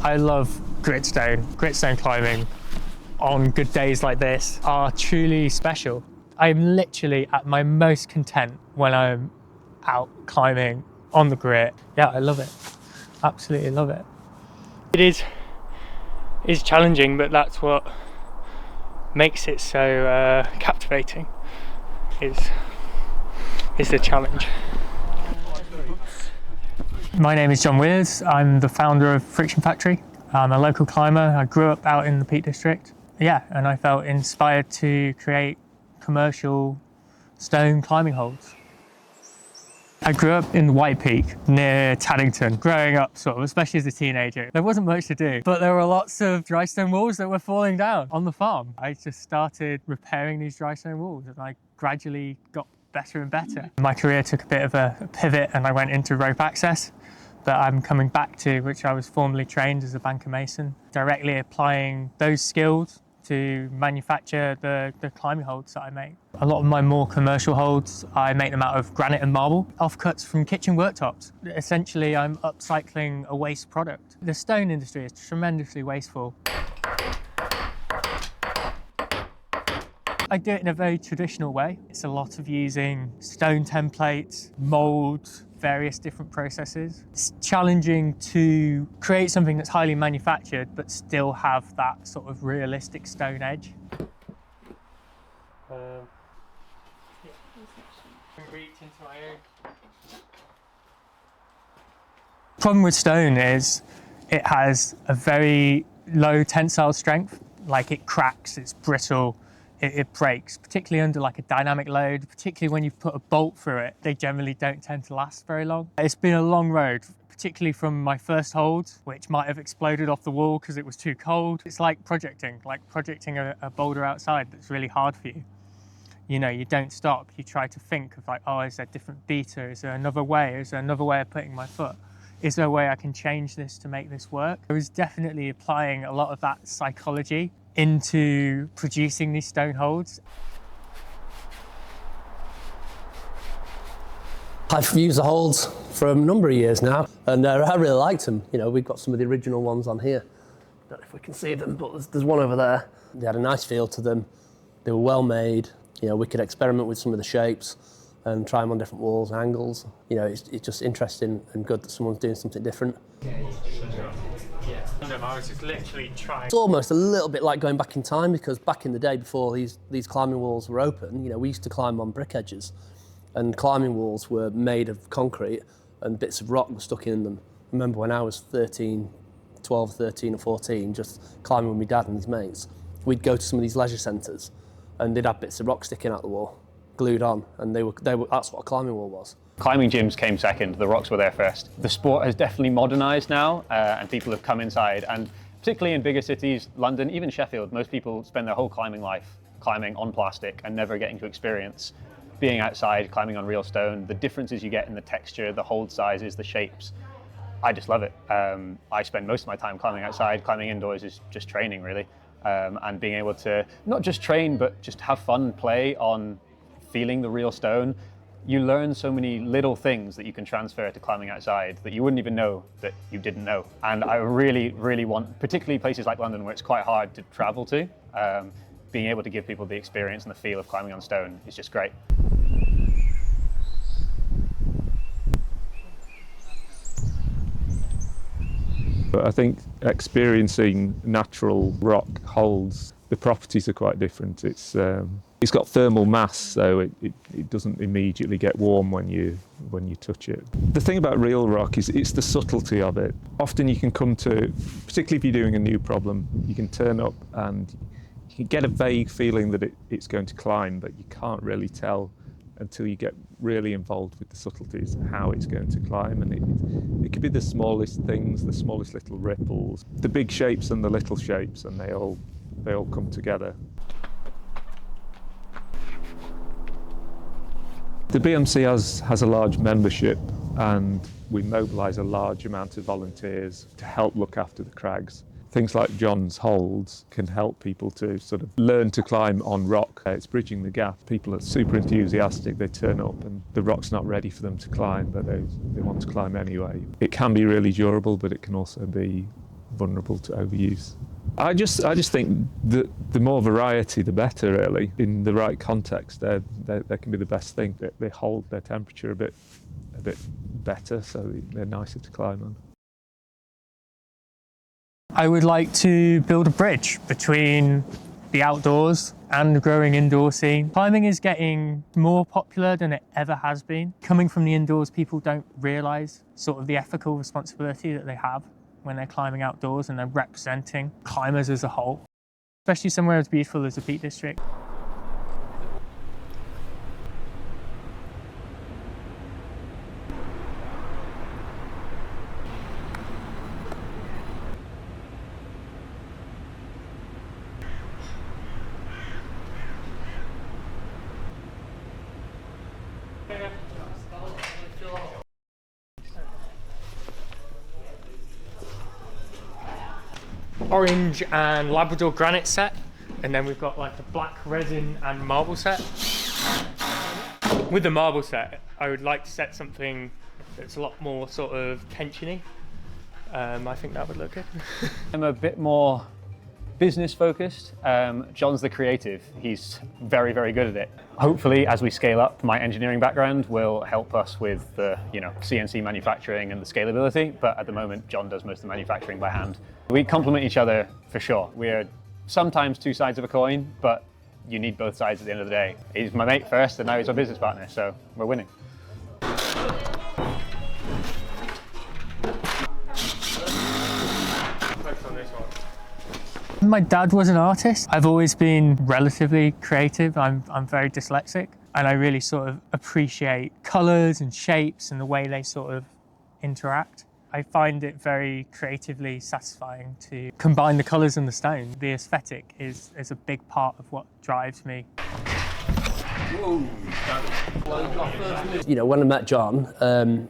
I love gritstone. Gritstone climbing on good days like this are truly special. I'm literally at my most content when I'm out climbing on the grit. Yeah, I love it. Absolutely love it. It is challenging, but that's what makes it so captivating. Is the challenge. My name is John Wears. I'm the founder of Friction Factory. I'm a local climber. I grew up out in the Peak District. Yeah, and I felt inspired to create commercial stone climbing holds. I grew up in White Peak near Taddington. Growing up, sort of, especially as a teenager, there wasn't much to do, but there were lots of dry stone walls that were falling down on the farm. I just started repairing these dry stone walls, and I gradually got better and better. My career took a bit of a pivot, and I went into rope access that I'm coming back to, which I was formerly trained as a banker mason, directly applying those skills to manufacture the climbing holds that I make. A lot of my more commercial holds, I make them out of granite and marble, offcuts from kitchen worktops. Essentially, I'm upcycling a waste product. The stone industry is tremendously wasteful. I do it in a very traditional way. It's a lot of using stone templates, molds, various different processes. It's challenging to create something that's highly manufactured but still have that sort of realistic stone edge. Problem with stone is it has a very low tensile strength. Like, it cracks, it's brittle, it breaks, particularly under like a dynamic load, particularly when you put a bolt through it. They generally don't tend to last very long. It's been a long road, particularly from my first hold, which might have exploded off the wall because it was too cold. It's like projecting a boulder outside that's really hard for you. You know, you don't stop. You try to think of like, oh, is there a different beater? Is there another way? Is there another way of putting my foot? Is there a way I can change this to make this work? I was definitely applying a lot of that psychology into producing these stone holds. I've used the holds for a number of years now, and I really liked them. You know, we've got some of the original ones on here. Don't know if we can see them, but there's one over there. They had a nice feel to them. They were well made. You know, we could experiment with some of the shapes and try them on different walls and angles. You know, it's just interesting and good that someone's doing something different. I was just literally trying. It's almost a little bit like going back in time, because back in the day before these climbing walls were open, you know, we used to climb on brick edges, and climbing walls were made of concrete and bits of rock were stuck in them. I remember when I was 13 or 14, just climbing with my dad and his mates, we'd go to some of these leisure centres and they'd have bits of rock sticking out the wall, glued on, and they were that's what a climbing wall was. Climbing gyms came second, the rocks were there first. The sport has definitely modernised now, and people have come inside, and particularly in bigger cities, London, even Sheffield, most people spend their whole climbing life climbing on plastic and never getting to experience being outside, climbing on real stone. The differences you get in the texture, the hold sizes, the shapes, I just love it. I spend most of my time climbing outside. Climbing indoors is just training, really, and being able to not just train, but just have fun, play on feeling the real stone. You learn so many little things that you can transfer to climbing outside that you wouldn't even know that you didn't know. And I really, really want, particularly places like London where it's quite hard to travel to, being able to give people the experience and the feel of climbing on stone is just great. But I think experiencing natural rock holds, the properties are quite different. It's got thermal mass, so it doesn't immediately get warm when you touch it. The thing about real rock is it's the subtlety of it. Often you can come to, particularly if you're doing a new problem, you can turn up and you can get a vague feeling that it's going to climb, but you can't really tell until you get really involved with the subtleties of how it's going to climb. And it could be the smallest things, the smallest little ripples, the big shapes and the little shapes, and they all come together. The BMC has a large membership, and we mobilise a large amount of volunteers to help look after the crags. Things like John's holds can help people to sort of learn to climb on rock. It's bridging the gap. People are super enthusiastic, they turn up and the rock's not ready for them to climb, but they want to climb anyway. It can be really durable, but it can also be vulnerable to overuse. I just think that the more variety, the better, really. In the right context, they can be the best thing. They hold their temperature a bit better, so they're nicer to climb on. I would like to build a bridge between the outdoors and the growing indoor scene. Climbing is getting more popular than it ever has been. Coming from the indoors, people don't realise sort of the ethical responsibility that they have when they're climbing outdoors and they're representing climbers as a whole, especially somewhere as beautiful as the Peak District. Orange and Labrador granite set, and then we've got like the black resin and marble set. With the marble set, I would like to set something that's a lot more sort of tensiony. I think that would look good. I'm a bit more business focused. John's the creative. He's very, very good at it. Hopefully, as we scale up, my engineering background will help us with the CNC manufacturing and the scalability. But at the moment, John does most of the manufacturing by hand. We complement each other for sure. We're sometimes two sides of a coin, but you need both sides at the end of the day. He's my mate first, and now he's my business partner, so we're winning. My dad was an artist. I've always been relatively creative. I'm very dyslexic, and I really sort of appreciate colours and shapes and the way they sort of interact. I find it very creatively satisfying to combine the colours and the stone. The aesthetic is a big part of what drives me. You know, when I met John,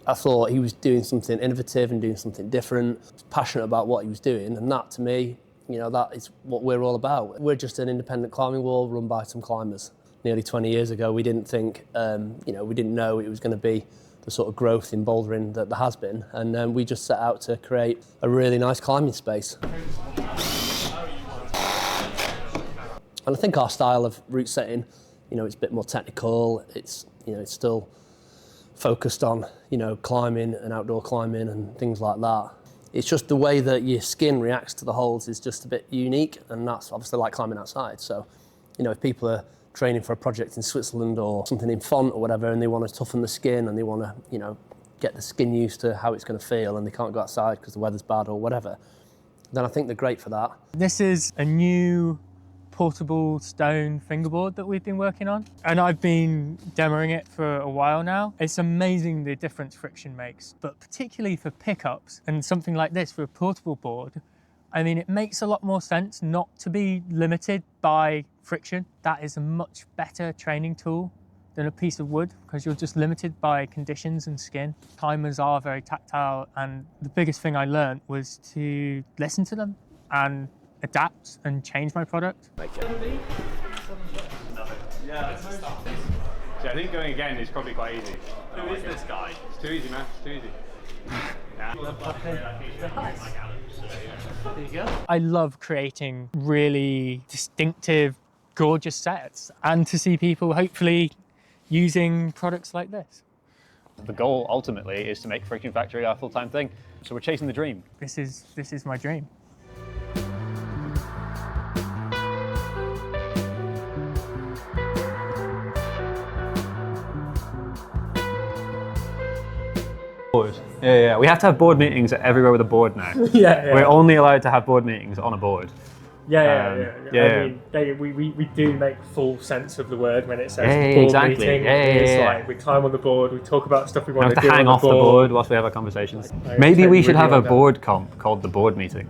I thought he was doing something innovative and doing something different. I was passionate about what he was doing, and that to me, you know, that is what we're all about. We're just an independent climbing wall run by some climbers. Nearly 20 years ago, we didn't think, we didn't know it was going to be the sort of growth in bouldering that there has been, and we just set out to create a really nice climbing space. And I think our style of route setting, you know, it's a bit more technical. It's still focused on, climbing and outdoor climbing and things like that. It's just the way that your skin reacts to the holds is just a bit unique, and that's obviously like climbing outside. So, if people are training for a project in Switzerland or something in Font or whatever, and they want to toughen the skin and they want to, get the skin used to how it's going to feel, and they can't go outside because the weather's bad or whatever, then I think they're great for that. This is a new portable stone fingerboard that we've been working on, and I've been demoing it for a while now. It's amazing the difference friction makes, but particularly for pickups and something like this for a portable board, I mean, it makes a lot more sense not to be limited by friction. That is a much better training tool than a piece of wood, because you're just limited by conditions and skin. Climbers are very tactile, and the biggest thing I learned was to listen to them and adapt and change my product. Yeah, so I think going again is probably quite easy. Who is this guy? It's too easy, man. It's too easy. There you go. I love creating really distinctive, gorgeous sets, and to see people hopefully using products like this. The goal ultimately is to make Friction Factory our full-time thing. So we're chasing the dream. This is my dream. Yeah. We have to have board meetings everywhere with a board now. Yeah. We're only allowed to have board meetings on a board. Yeah. I mean, we do make full sense of the word when it says board exactly. meeting. It's like we climb on the board, we talk about stuff we want to do. We have to hang off the board whilst we have our conversations. Maybe we should have a board comp called the board meeting.